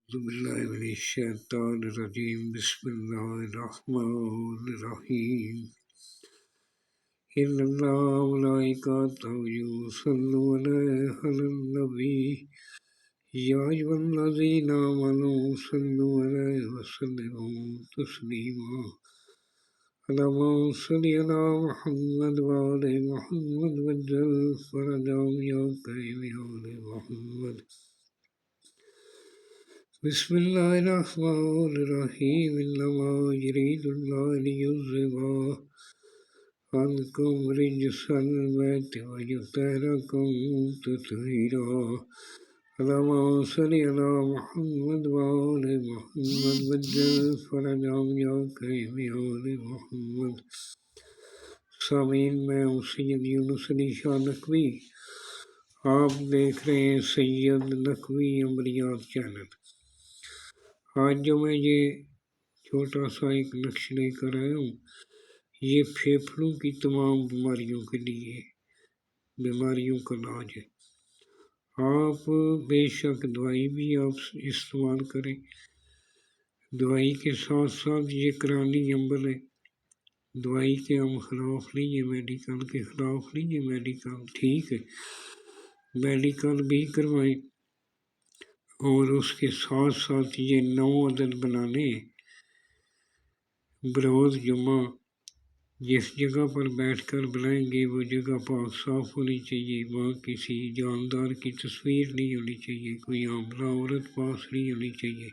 اعوذ باللہ من الشیطان الرجیم بسم اللہ الرحمن الرحیم ان اللہ ملائکتہ یصلون علی النبی یا ایھا الذین آمنوا صلوا علیہ وسلموا تسلیما اللہم صل علی محمد وآل محمد وعجل فرجهم یا کریم یا آل محمد بسم اللہ الرحمن الرحیم انما یرید اللہ لیذھب عنکم رجس البیت ویطہرکم تطہیرا اللہم صل علی محمد وآل محمد وعجل فرجهم یا کریم یا آل محمد۔ سامعین، میں ہوں سید یونس علی شاہ نقوی، آپ دیکھ رہے ہیں سید نقوی عملیات چینل۔ آج جو میں یہ چھوٹا سا ایک نقش لے کر آیا ہوں، یہ پھیپھڑوں کی تمام بیماریوں کے لیے بیماریوں کا علاج ہے۔ آپ بے شک دوائی بھی آپ استعمال کریں، دوائی کے ساتھ ساتھ یہ قرآنی عمل ہے۔ دوائی کے ہم خلاف نہیں ہے، میڈیکل کے خلاف نہیں ہے، میڈیکل ٹھیک ہے، میڈیکل بھی کروائیں، اور اس کے ساتھ ساتھ یہ 9 عدد بنانے ہیں بروز جمعہ۔ جس جگہ پر بیٹھ کر بنائیں گے وہ جگہ پاک صاف ہونی چاہیے، وہاں کسی جاندار کی تصویر نہیں ہونی چاہیے، کوئی حاملہ عورت پاس نہیں ہونی چاہیے،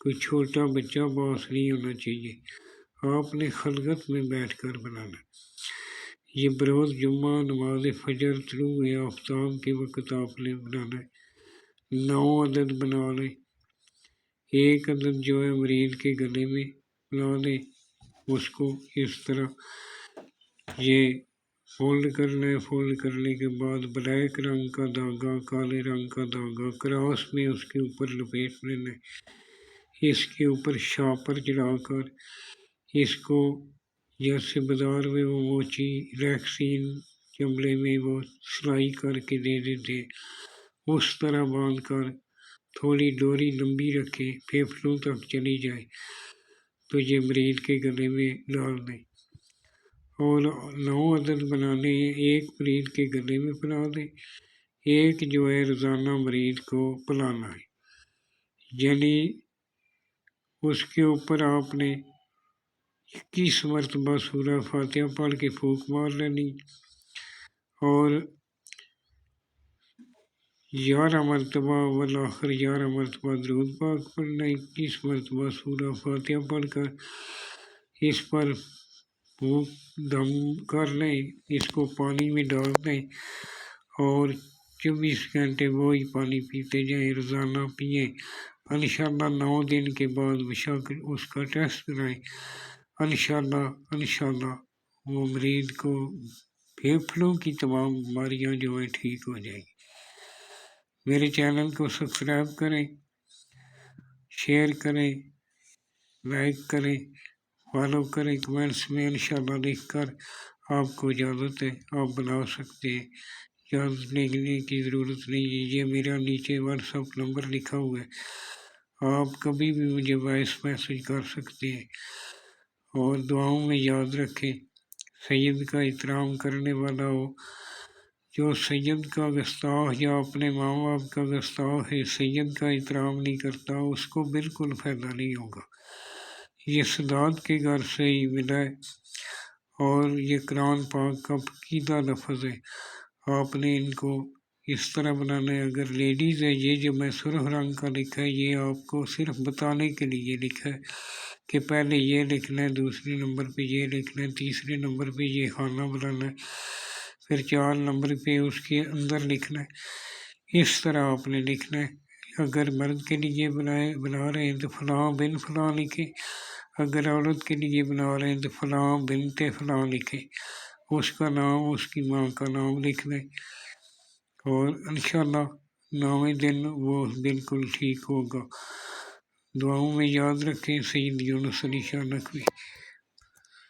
کوئی چھوٹا بچہ پاس نہیں ہونا چاہیے۔ آپ نے خلوت میں بیٹھ کر بنانا۔ یہ بروز جمعہ نماز فجر طلوع آفتاب کے وقت آپ نے بنانا ہے۔ 9 عدد بنا لیں، 1 عدد جو ہے مریض کے گلے میں لا لیں، اس کو اس طرح یہ فولڈ کرنا ہے۔ فولڈ کرنے کے بعد بلیک رنگ کا دھاگا، کالے رنگ کا دھاگا کراس میں اس کے اوپر لپیٹ لینا ہے۔ اس کے اوپر شاپر چڑھا کر اس کو جیسے بازار میں وہ موچی ریکسین چمڑے میں وہ سلائی کر کے دے دیتے ہیں، اس طرح باندھ کر تھوڑی ڈوری لمبی رکھیں، پھیپھڑوں تک چلی جائے تو یہ مریض کے گلے میں ڈال دیں۔ اور 9 عدد بنانے ہیں، 1 مریض کے گلے میں پلا دیں، 1 جو ہے روزانہ مریض کو پلانا ہے۔ یعنی اس کے اوپر آپ نے 21 مرتبہ سورہ فاتحہ پڑھ کے پھونک مار لینی، اور 11 مرتبہ والآخر 11 مرتبہ درود پاک پڑھنا، 21 مرتبہ سورہ فاتحہ پڑھ کر اس پر پھونک دم کر لیں، اس کو پانی میں ڈال دیں، اور 24 گھنٹے وہی پانی پیتے جائیں، روزانہ پئیں۔ انشاءاللہ 9 دن کے بعد بشک اس کا ٹیسٹ کرائیں، انشاءاللہ وہ مریض کو پھیپھڑوں کی تمام بیماریاں جو ہیں ٹھیک ہو جائیں گی۔ میرے چینل کو سبسکرائب کریں، شیئر کریں، لائک کریں، فالو کریں، کمنٹس میں انشاءاللہ لکھ کر آپ کو اجازت ہے، آپ بنا سکتے ہیں، اجازت لینے کی ضرورت نہیں ہے۔ یہ میرا نیچے واٹس ایپ نمبر لکھا ہوا ہے، آپ کبھی بھی مجھے وائس میسج کر سکتے ہیں۔ اور دعاؤں میں یاد رکھیں، سید کا احترام کرنے والا ہو، جو سید کا گستاخ یا اپنے ماں باپ کا گستاخ ہے، سید کا احترام نہیں کرتا، اس کو بالکل فائدہ نہیں ہوگا۔ یہ سادات کے گھر سے ہی ملا ہے، اور یہ قرآن پاک کا پاکیزہ لفظ ہے۔ آپ نے ان کو اس طرح بنانا ہے۔ اگر لیڈیز ہے، یہ جو میں سرخ رنگ کا لکھا ہے، یہ آپ کو صرف بتانے کے لیے لکھا ہے کہ پہلے یہ لکھنا ہے، دوسرے نمبر پہ یہ لکھنا ہے، تیسرے نمبر پہ یہ خانہ بنانا ہے، پھر 4 نمبر پہ اس کے اندر لکھنا ہے۔ اس طرح آپ نے لکھنا ہے۔ اگر مرد کے لیے بنا رہے ہیں تو فلاں بن فلاں لکھیں، اگر عورت کے لیے بنا رہے ہیں تو فلاں بنت فلاں لکھیں، اس کا نام، اس کی ماں کا نام لکھ لیں، اور انشاءاللہ 9ویں دن وہ بالکل ٹھیک ہوگا۔ دعاؤں میں یاد رکھیں، سید یونس علی شاہ نقوی۔